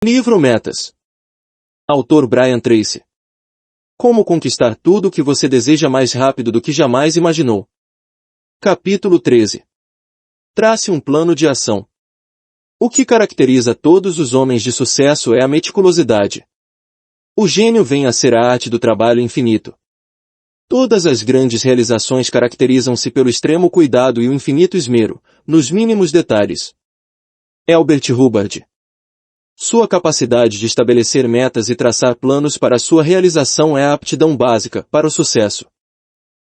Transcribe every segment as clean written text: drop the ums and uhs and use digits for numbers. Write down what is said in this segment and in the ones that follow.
Livro Metas. Autor Brian Tracy. Como conquistar tudo o que você deseja mais rápido do que jamais imaginou. Capítulo 13. Trace um plano de ação. O que caracteriza todos os homens de sucesso é a meticulosidade. O gênio vem a ser a arte do trabalho infinito. Todas as grandes realizações caracterizam-se pelo extremo cuidado e o infinito esmero, nos mínimos detalhes. Elbert Hubbard. Sua capacidade de estabelecer metas e traçar planos para sua realização é a aptidão básica para o sucesso.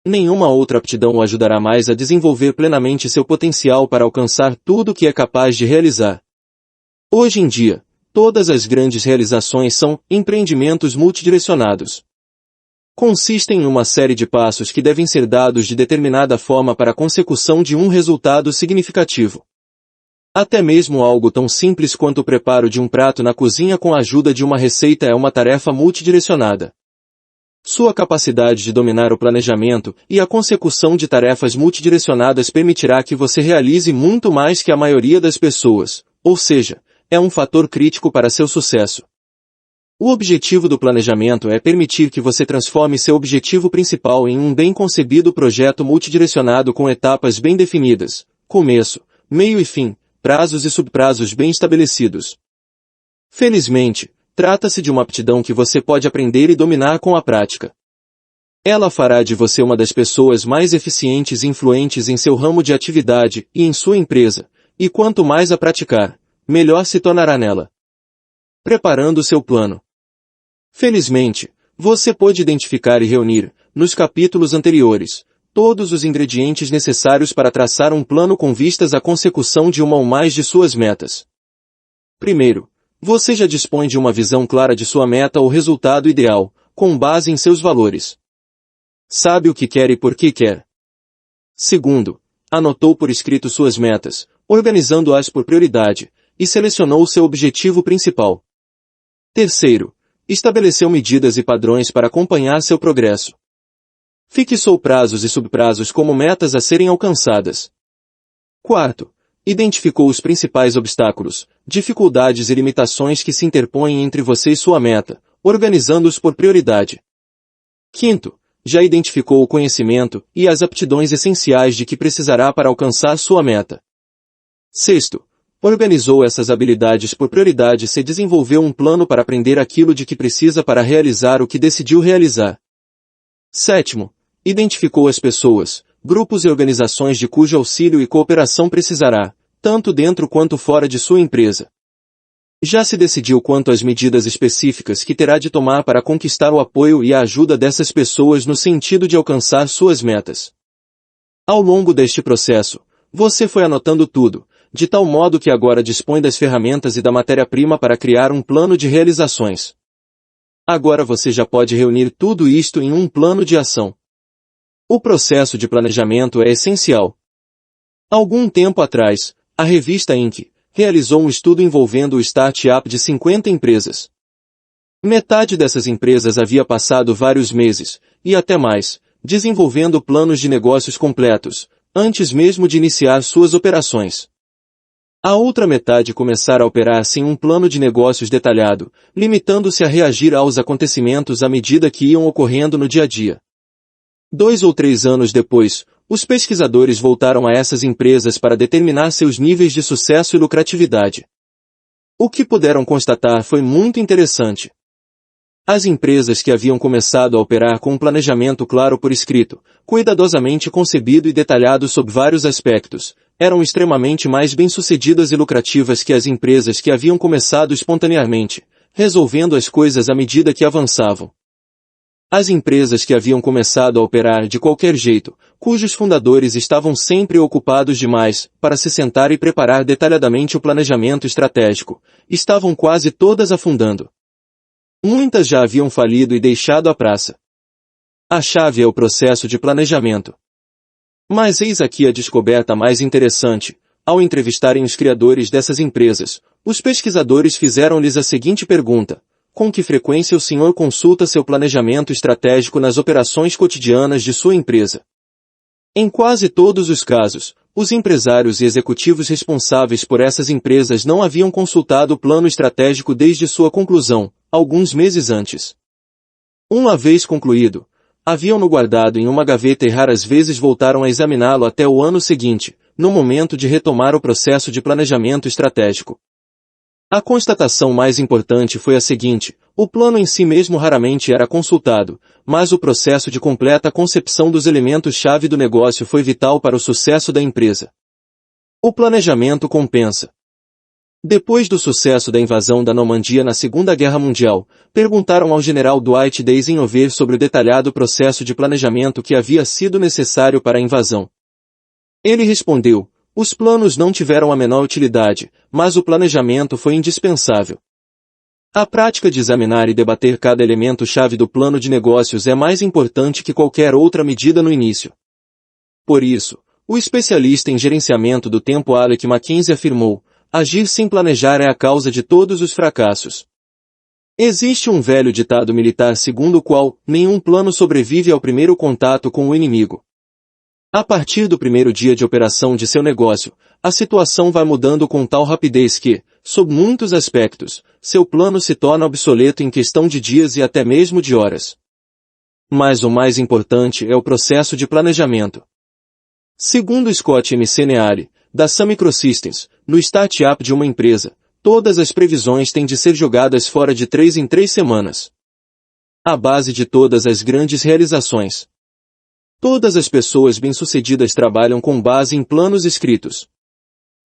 Nenhuma outra aptidão o ajudará mais a desenvolver plenamente seu potencial para alcançar tudo o que é capaz de realizar. Hoje em dia, todas as grandes realizações são empreendimentos multidirecionados. Consistem em uma série de passos que devem ser dados de determinada forma para a consecução de um resultado significativo. Até mesmo algo tão simples quanto o preparo de um prato na cozinha com a ajuda de uma receita é uma tarefa multidirecionada. Sua capacidade de dominar o planejamento e a consecução de tarefas multidirecionadas permitirá que você realize muito mais que a maioria das pessoas, ou seja, é um fator crítico para seu sucesso. O objetivo do planejamento é permitir que você transforme seu objetivo principal em um bem concebido projeto multidirecionado com etapas bem definidas, começo, meio e fim, prazos e subprazos bem estabelecidos. Felizmente, trata-se de uma aptidão que você pode aprender e dominar com a prática. Ela fará de você uma das pessoas mais eficientes e influentes em seu ramo de atividade e em sua empresa, e quanto mais a praticar, melhor se tornará nela. Preparando seu plano. Felizmente, você pôde identificar e reunir, nos capítulos anteriores, todos os ingredientes necessários para traçar um plano com vistas à consecução de uma ou mais de suas metas. Primeiro, você já dispõe de uma visão clara de sua meta ou resultado ideal, com base em seus valores. Sabe o que quer e por que quer. Segundo, anotou por escrito suas metas, organizando-as por prioridade, e selecionou seu objetivo principal. Terceiro, estabeleceu medidas e padrões para acompanhar seu progresso. Fixou prazos e subprazos como metas a serem alcançadas. Quarto, identificou os principais obstáculos, dificuldades e limitações que se interpõem entre você e sua meta, organizando-os por prioridade. Quinto, já identificou o conhecimento e as aptidões essenciais de que precisará para alcançar sua meta. Sexto, organizou essas habilidades por prioridade e desenvolveu um plano para aprender aquilo de que precisa para realizar o que decidiu realizar. Sétimo, identificou as pessoas, grupos e organizações de cujo auxílio e cooperação precisará, tanto dentro quanto fora de sua empresa. Já se decidiu quanto às medidas específicas que terá de tomar para conquistar o apoio e a ajuda dessas pessoas no sentido de alcançar suas metas. Ao longo deste processo, você foi anotando tudo, de tal modo que agora dispõe das ferramentas e da matéria-prima para criar um plano de realizações. Agora você já pode reunir tudo isto em um plano de ação. O processo de planejamento é essencial. Algum tempo atrás, a revista Inc. realizou um estudo envolvendo o start-up de 50 empresas. Metade dessas empresas havia passado vários meses, e até mais, desenvolvendo planos de negócios completos, antes mesmo de iniciar suas operações. A outra metade começara a operar sem um plano de negócios detalhado, limitando-se a reagir aos acontecimentos à medida que iam ocorrendo no dia a dia. 2 ou 3 anos depois, os pesquisadores voltaram a essas empresas para determinar seus níveis de sucesso e lucratividade. O que puderam constatar foi muito interessante. As empresas que haviam começado a operar com um planejamento claro por escrito, cuidadosamente concebido e detalhado sob vários aspectos, eram extremamente mais bem-sucedidas e lucrativas que as empresas que haviam começado espontaneamente, resolvendo as coisas à medida que avançavam. As empresas que haviam começado a operar de qualquer jeito, cujos fundadores estavam sempre ocupados demais para se sentar e preparar detalhadamente o planejamento estratégico, estavam quase todas afundando. Muitas já haviam falido e deixado a praça. A chave é o processo de planejamento. Mas eis aqui a descoberta mais interessante. Ao entrevistarem os criadores dessas empresas, os pesquisadores fizeram-lhes a seguinte pergunta: com que frequência o senhor consulta seu planejamento estratégico nas operações cotidianas de sua empresa? Em quase todos os casos, os empresários e executivos responsáveis por essas empresas não haviam consultado o plano estratégico desde sua conclusão, alguns meses antes. Uma vez concluído, haviam-no guardado em uma gaveta e raras vezes voltaram a examiná-lo até o ano seguinte, no momento de retomar o processo de planejamento estratégico. A constatação mais importante foi a seguinte: o plano em si mesmo raramente era consultado, mas o processo de completa concepção dos elementos-chave do negócio foi vital para o sucesso da empresa. O planejamento compensa. Depois do sucesso da invasão da Normandia na Segunda Guerra Mundial, perguntaram ao general Dwight D. Eisenhower sobre o detalhado processo de planejamento que havia sido necessário para a invasão. Ele respondeu: os planos não tiveram a menor utilidade, mas o planejamento foi indispensável. A prática de examinar e debater cada elemento-chave do plano de negócios é mais importante que qualquer outra medida no início. Por isso, o especialista em gerenciamento do tempo Alec McKinsey afirmou: agir sem planejar é a causa de todos os fracassos. Existe um velho ditado militar segundo o qual nenhum plano sobrevive ao primeiro contato com o inimigo. A partir do primeiro dia de operação de seu negócio, a situação vai mudando com tal rapidez que, sob muitos aspectos, seu plano se torna obsoleto em questão de dias e até mesmo de horas. Mas o mais importante é o processo de planejamento. Segundo Scott M. Neary, da Sun Microsystems, no startup de uma empresa, todas as previsões têm de ser jogadas fora de 3 em 3 semanas. A base de todas as grandes realizações. Todas as pessoas bem-sucedidas trabalham com base em planos escritos.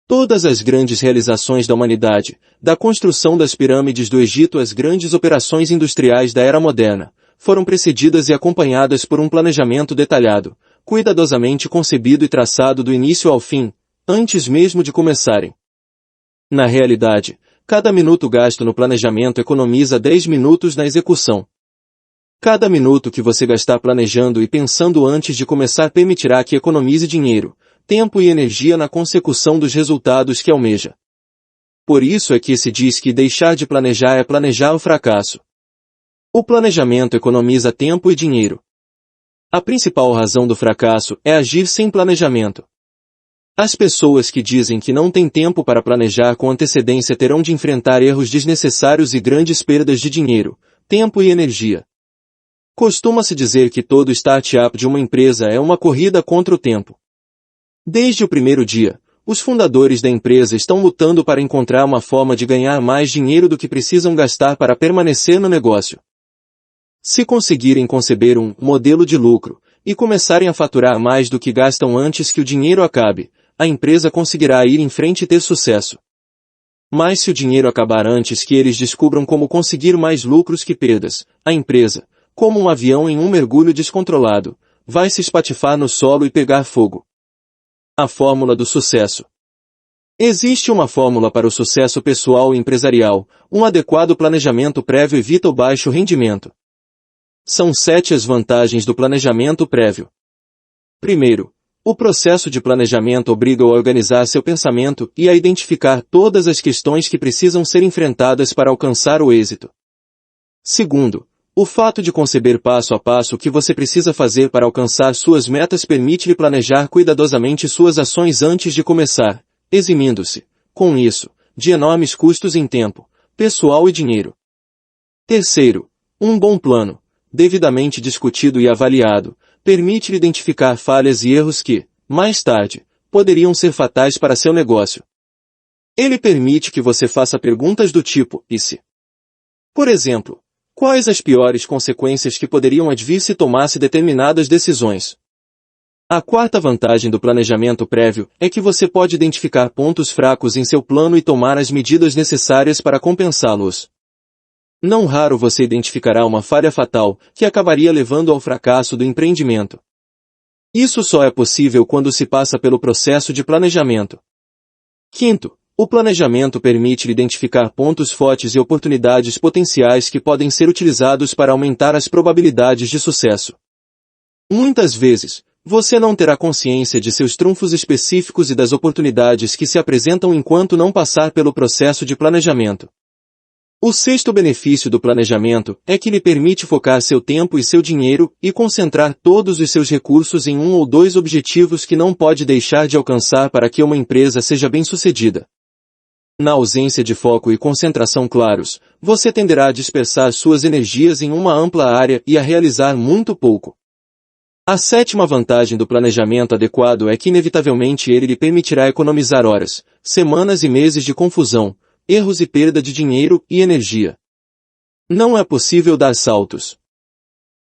Todas as grandes realizações da humanidade, da construção das pirâmides do Egito às grandes operações industriais da era moderna, foram precedidas e acompanhadas por um planejamento detalhado, cuidadosamente concebido e traçado do início ao fim, antes mesmo de começarem. Na realidade, cada minuto gasto no planejamento economiza 10 minutos na execução. Cada minuto que você gastar planejando e pensando antes de começar permitirá que economize dinheiro, tempo e energia na consecução dos resultados que almeja. Por isso é que se diz que deixar de planejar é planejar o fracasso. O planejamento economiza tempo e dinheiro. A principal razão do fracasso é agir sem planejamento. As pessoas que dizem que não têm tempo para planejar com antecedência terão de enfrentar erros desnecessários e grandes perdas de dinheiro, tempo e energia. Costuma-se dizer que todo startup de uma empresa é uma corrida contra o tempo. Desde o primeiro dia, os fundadores da empresa estão lutando para encontrar uma forma de ganhar mais dinheiro do que precisam gastar para permanecer no negócio. Se conseguirem conceber um modelo de lucro e começarem a faturar mais do que gastam antes que o dinheiro acabe, a empresa conseguirá ir em frente e ter sucesso. Mas se o dinheiro acabar antes que eles descubram como conseguir mais lucros que perdas, a empresa, como um avião em um mergulho descontrolado, vai se espatifar no solo e pegar fogo. A fórmula do sucesso. Existe uma fórmula para o sucesso pessoal e empresarial: um adequado planejamento prévio evita o baixo rendimento. São 7 as vantagens do planejamento prévio. Primeiro, o processo de planejamento obriga-o a organizar seu pensamento e a identificar todas as questões que precisam ser enfrentadas para alcançar o êxito. Segundo, o fato de conceber passo a passo o que você precisa fazer para alcançar suas metas permite-lhe planejar cuidadosamente suas ações antes de começar, eximindo-se, com isso, de enormes custos em tempo, pessoal e dinheiro. Terceiro, um bom plano, devidamente discutido e avaliado, permite-lhe identificar falhas e erros que, mais tarde, poderiam ser fatais para seu negócio. Ele permite que você faça perguntas do tipo: e se? Por exemplo, quais as piores consequências que poderiam advir se tomasse determinadas decisões? A quarta vantagem do planejamento prévio é que você pode identificar pontos fracos em seu plano e tomar as medidas necessárias para compensá-los. Não raro você identificará uma falha fatal, que acabaria levando ao fracasso do empreendimento. Isso só é possível quando se passa pelo processo de planejamento. Quinto, o planejamento permite identificar pontos fortes e oportunidades potenciais que podem ser utilizados para aumentar as probabilidades de sucesso. Muitas vezes, você não terá consciência de seus trunfos específicos e das oportunidades que se apresentam enquanto não passar pelo processo de planejamento. O sexto benefício do planejamento é que lhe permite focar seu tempo e seu dinheiro e concentrar todos os seus recursos em um ou dois objetivos que não pode deixar de alcançar para que uma empresa seja bem-sucedida. Na ausência de foco e concentração claros, você tenderá a dispersar suas energias em uma ampla área e a realizar muito pouco. A sétima vantagem do planejamento adequado é que inevitavelmente ele lhe permitirá economizar horas, semanas e meses de confusão, erros e perda de dinheiro e energia. Não é possível dar saltos.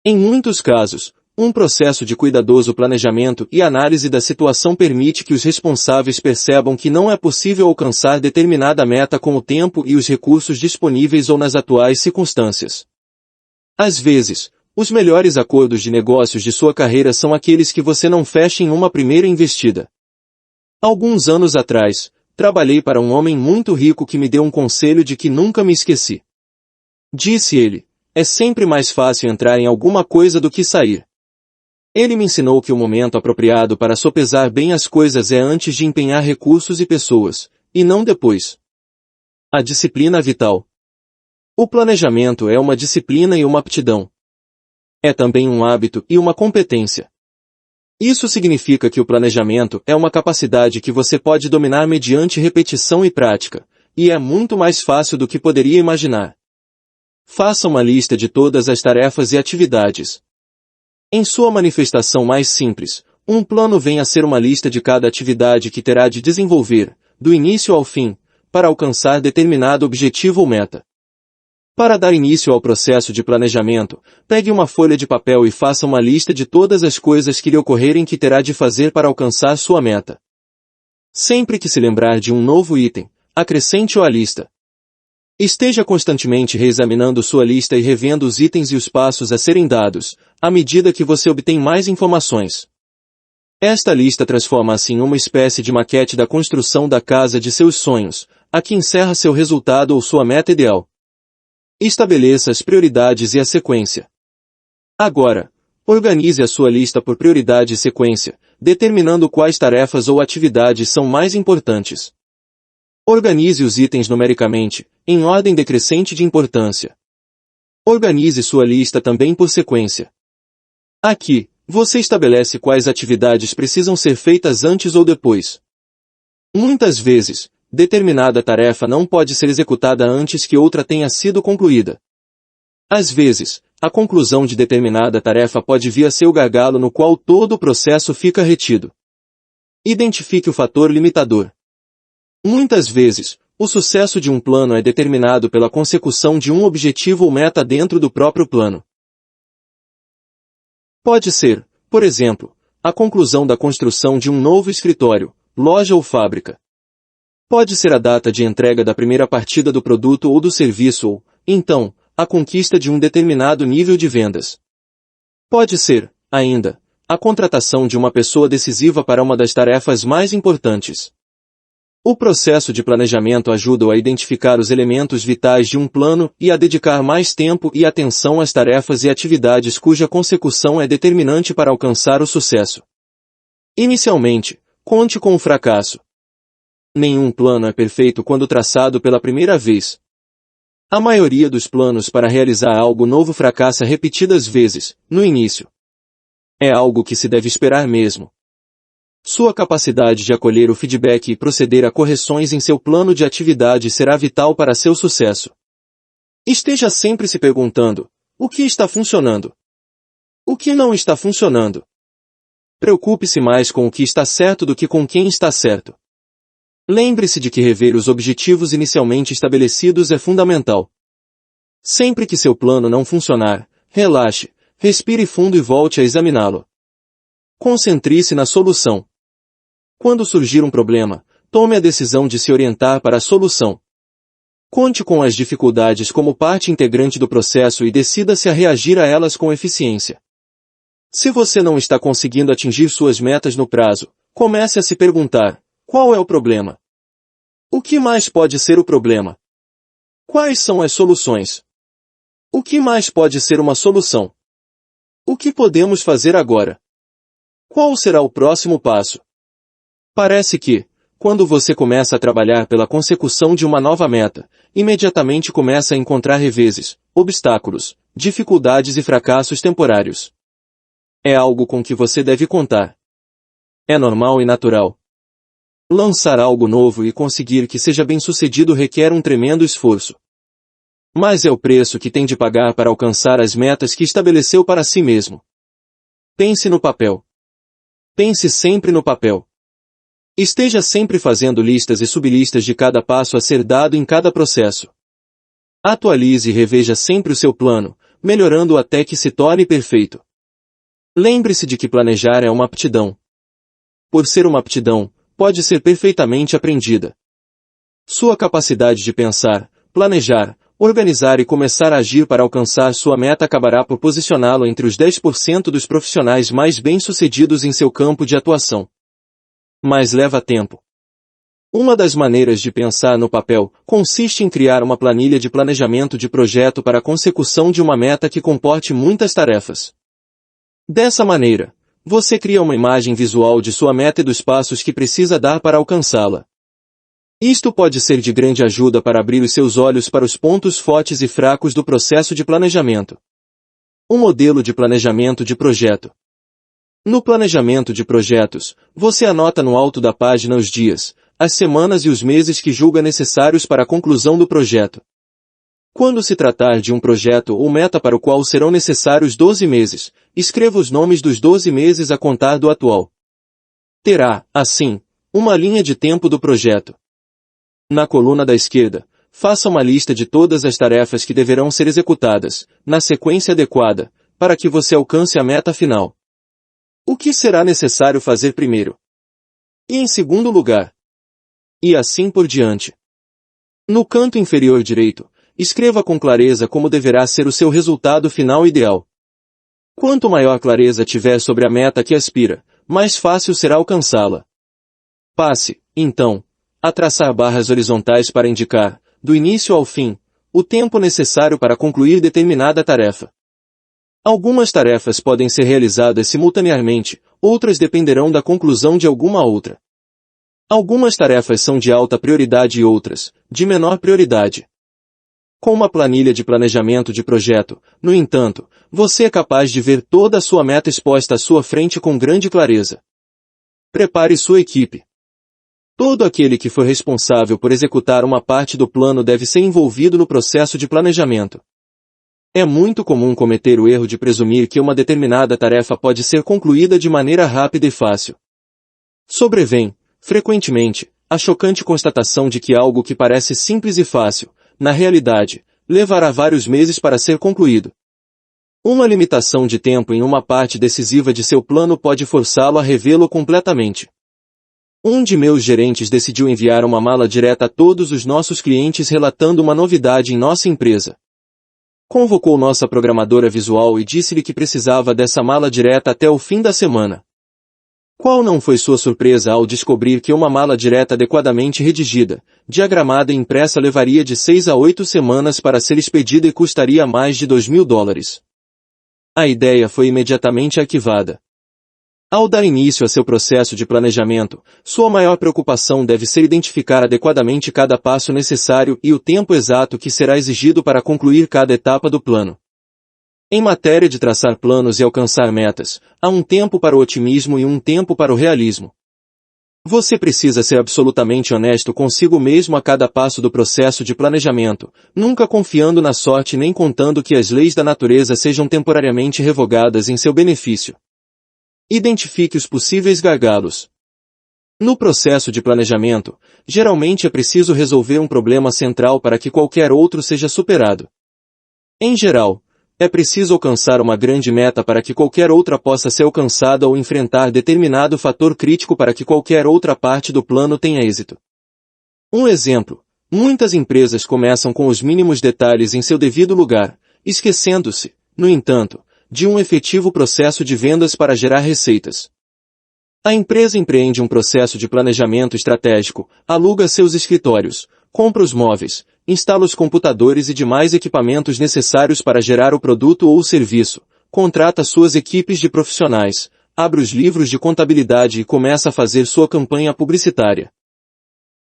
Em muitos casos, um processo de cuidadoso planejamento e análise da situação permite que os responsáveis percebam que não é possível alcançar determinada meta com o tempo e os recursos disponíveis ou nas atuais circunstâncias. Às vezes, os melhores acordos de negócios de sua carreira são aqueles que você não fecha em uma primeira investida. Alguns anos atrás, trabalhei para um homem muito rico que me deu um conselho de que nunca me esqueci. Disse ele: é sempre mais fácil entrar em alguma coisa do que sair. Ele me ensinou que o momento apropriado para sopesar bem as coisas é antes de empenhar recursos e pessoas, e não depois. A disciplina vital. O planejamento é uma disciplina e uma aptidão. É também um hábito e uma competência. Isso significa que o planejamento é uma capacidade que você pode dominar mediante repetição e prática, e é muito mais fácil do que poderia imaginar. Faça uma lista de todas as tarefas e atividades. Em sua manifestação mais simples, um plano vem a ser uma lista de cada atividade que terá de desenvolver, do início ao fim, para alcançar determinado objetivo ou meta. Para dar início ao processo de planejamento, pegue uma folha de papel e faça uma lista de todas as coisas que lhe ocorrerem que terá de fazer para alcançar sua meta. Sempre que se lembrar de um novo item, acrescente-o à lista. Esteja constantemente reexaminando sua lista e revendo os itens e os passos a serem dados, à medida que você obtém mais informações. Esta lista transforma-se em uma espécie de maquete da construção da casa de seus sonhos, a que encerra seu resultado ou sua meta ideal. Estabeleça as prioridades e a sequência. Agora, organize a sua lista por prioridade e sequência, determinando quais tarefas ou atividades são mais importantes. Organize os itens numericamente, em ordem decrescente de importância. Organize sua lista também por sequência. Aqui, você estabelece quais atividades precisam ser feitas antes ou depois. Muitas vezes, determinada tarefa não pode ser executada antes que outra tenha sido concluída. Às vezes, a conclusão de determinada tarefa pode vir a ser o gargalo no qual todo o processo fica retido. Identifique o fator limitador. Muitas vezes, o sucesso de um plano é determinado pela consecução de um objetivo ou meta dentro do próprio plano. Pode ser, por exemplo, a conclusão da construção de um novo escritório, loja ou fábrica. Pode ser a data de entrega da primeira partida do produto ou do serviço ou, então, a conquista de um determinado nível de vendas. Pode ser, ainda, a contratação de uma pessoa decisiva para uma das tarefas mais importantes. O processo de planejamento ajuda a identificar os elementos vitais de um plano e a dedicar mais tempo e atenção às tarefas e atividades cuja consecução é determinante para alcançar o sucesso. Inicialmente, conte com o fracasso. Nenhum plano é perfeito quando traçado pela primeira vez. A maioria dos planos para realizar algo novo fracassa repetidas vezes, no início. É algo que se deve esperar mesmo. Sua capacidade de acolher o feedback e proceder a correções em seu plano de atividade será vital para seu sucesso. Esteja sempre se perguntando: o que está funcionando? O que não está funcionando? Preocupe-se mais com o que está certo do que com quem está certo. Lembre-se de que rever os objetivos inicialmente estabelecidos é fundamental. Sempre que seu plano não funcionar, relaxe, respire fundo e volte a examiná-lo. Concentre-se na solução. Quando surgir um problema, tome a decisão de se orientar para a solução. Conte com as dificuldades como parte integrante do processo e decida-se a reagir a elas com eficiência. Se você não está conseguindo atingir suas metas no prazo, comece a se perguntar: qual é o problema? O que mais pode ser o problema? Quais são as soluções? O que mais pode ser uma solução? O que podemos fazer agora? Qual será o próximo passo? Parece que, quando você começa a trabalhar pela consecução de uma nova meta, imediatamente começa a encontrar reveses, obstáculos, dificuldades e fracassos temporários. É algo com que você deve contar. É normal e natural. Lançar algo novo e conseguir que seja bem-sucedido requer um tremendo esforço. Mas é o preço que tem de pagar para alcançar as metas que estabeleceu para si mesmo. Pense no papel. Pense sempre no papel. Esteja sempre fazendo listas e sublistas de cada passo a ser dado em cada processo. Atualize e reveja sempre o seu plano, melhorando-o até que se torne perfeito. Lembre-se de que planejar é uma aptidão. Por ser uma aptidão, pode ser perfeitamente aprendida. Sua capacidade de pensar, planejar, organizar e começar a agir para alcançar sua meta acabará por posicioná-lo entre os 10% dos profissionais mais bem-sucedidos em seu campo de atuação. Mas leva tempo. Uma das maneiras de pensar no papel consiste em criar uma planilha de planejamento de projeto para a consecução de uma meta que comporte muitas tarefas. Dessa maneira, você cria uma imagem visual de sua meta e dos passos que precisa dar para alcançá-la. Isto pode ser de grande ajuda para abrir os seus olhos para os pontos fortes e fracos do processo de planejamento. Um modelo de planejamento de projeto. No planejamento de projetos, você anota no alto da página os dias, as semanas e os meses que julga necessários para a conclusão do projeto. Quando se tratar de um projeto ou meta para o qual serão necessários 12 meses, escreva os nomes dos 12 meses a contar do atual. Terá, assim, uma linha de tempo do projeto. Na coluna da esquerda, faça uma lista de todas as tarefas que deverão ser executadas, na sequência adequada, para que você alcance a meta final. O que será necessário fazer primeiro? E em segundo lugar? E assim por diante. No canto inferior direito, escreva com clareza como deverá ser o seu resultado final ideal. Quanto maior clareza tiver sobre a meta que aspira, mais fácil será alcançá-la. Passe, então, a traçar barras horizontais para indicar, do início ao fim, o tempo necessário para concluir determinada tarefa. Algumas tarefas podem ser realizadas simultaneamente, outras dependerão da conclusão de alguma outra. Algumas tarefas são de alta prioridade e outras, de menor prioridade. Com uma planilha de planejamento de projeto, no entanto, você é capaz de ver toda a sua meta exposta à sua frente com grande clareza. Prepare sua equipe. Todo aquele que for responsável por executar uma parte do plano deve ser envolvido no processo de planejamento. É muito comum cometer o erro de presumir que uma determinada tarefa pode ser concluída de maneira rápida e fácil. Sobrevém, frequentemente, a chocante constatação de que algo que parece simples e fácil, na realidade, levará vários meses para ser concluído. Uma limitação de tempo em uma parte decisiva de seu plano pode forçá-lo a revê-lo completamente. Um de meus gerentes decidiu enviar uma mala direta a todos os nossos clientes relatando uma novidade em nossa empresa. Convocou nossa programadora visual e disse-lhe que precisava dessa mala direta até o fim da semana. Qual não foi sua surpresa ao descobrir que uma mala direta adequadamente redigida, diagramada e impressa levaria de 6 a 8 semanas para ser expedida e custaria mais de $2.000? A ideia foi imediatamente arquivada. Ao dar início a seu processo de planejamento, sua maior preocupação deve ser identificar adequadamente cada passo necessário e o tempo exato que será exigido para concluir cada etapa do plano. Em matéria de traçar planos e alcançar metas, há um tempo para o otimismo e um tempo para o realismo. Você precisa ser absolutamente honesto consigo mesmo a cada passo do processo de planejamento, nunca confiando na sorte nem contando que as leis da natureza sejam temporariamente revogadas em seu benefício. Identifique os possíveis gargalos. No processo de planejamento, geralmente é preciso resolver um problema central para que qualquer outro seja superado. Em geral, é preciso alcançar uma grande meta para que qualquer outra possa ser alcançada ou enfrentar determinado fator crítico para que qualquer outra parte do plano tenha êxito. Um exemplo: muitas empresas começam com os mínimos detalhes em seu devido lugar, esquecendo-se, no entanto, de um efetivo processo de vendas para gerar receitas. A empresa empreende um processo de planejamento estratégico, aluga seus escritórios, compra os móveis, instala os computadores e demais equipamentos necessários para gerar o produto ou o serviço, contrata suas equipes de profissionais, abre os livros de contabilidade e começa a fazer sua campanha publicitária.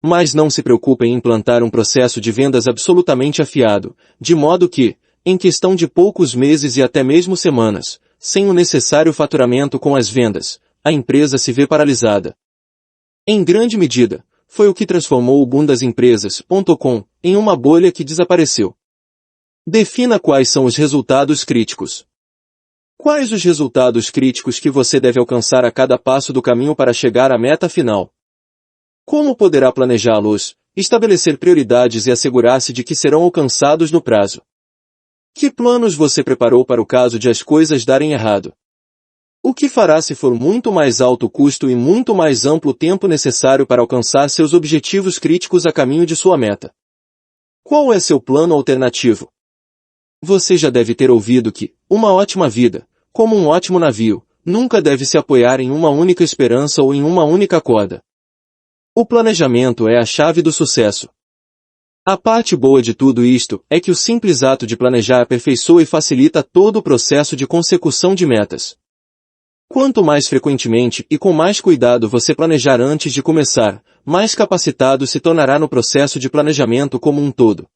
Mas não se preocupe em implantar um processo de vendas absolutamente afiado, de modo que, em questão de poucos meses e até mesmo semanas, sem o necessário faturamento com as vendas, a empresa se vê paralisada. Em grande medida, foi o que transformou o boom das empresas.com em uma bolha que desapareceu. Defina quais são os resultados críticos. Quais os resultados críticos que você deve alcançar a cada passo do caminho para chegar à meta final? Como poderá planejá-los, estabelecer prioridades e assegurar-se de que serão alcançados no prazo? Que planos você preparou para o caso de as coisas darem errado? O que fará se for muito mais alto o custo e muito mais amplo o tempo necessário para alcançar seus objetivos críticos a caminho de sua meta? Qual é seu plano alternativo? Você já deve ter ouvido que uma ótima vida, como um ótimo navio, nunca deve se apoiar em uma única esperança ou em uma única corda. O planejamento é a chave do sucesso. A parte boa de tudo isto é que o simples ato de planejar aperfeiçoa e facilita todo o processo de consecução de metas. Quanto mais frequentemente e com mais cuidado você planejar antes de começar, mais capacitado se tornará no processo de planejamento como um todo.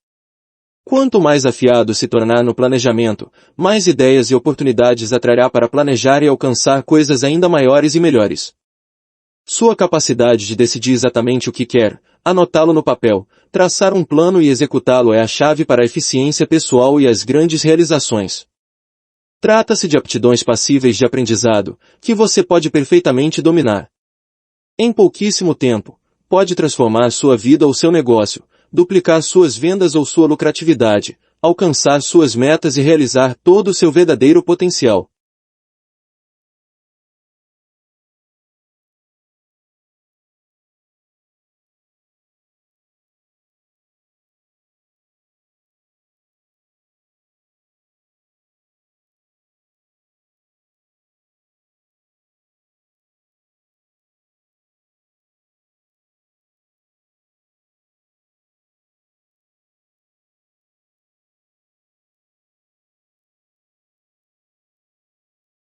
Quanto mais afiado se tornar no planejamento, mais ideias e oportunidades atrairá para planejar e alcançar coisas ainda maiores e melhores. Sua capacidade de decidir exatamente o que quer, anotá-lo no papel, traçar um plano e executá-lo é a chave para a eficiência pessoal e as grandes realizações. Trata-se de aptidões passíveis de aprendizado, que você pode perfeitamente dominar. Em pouquíssimo tempo, pode transformar sua vida ou seu negócio, duplicar suas vendas ou sua lucratividade, alcançar suas metas e realizar todo o seu verdadeiro potencial.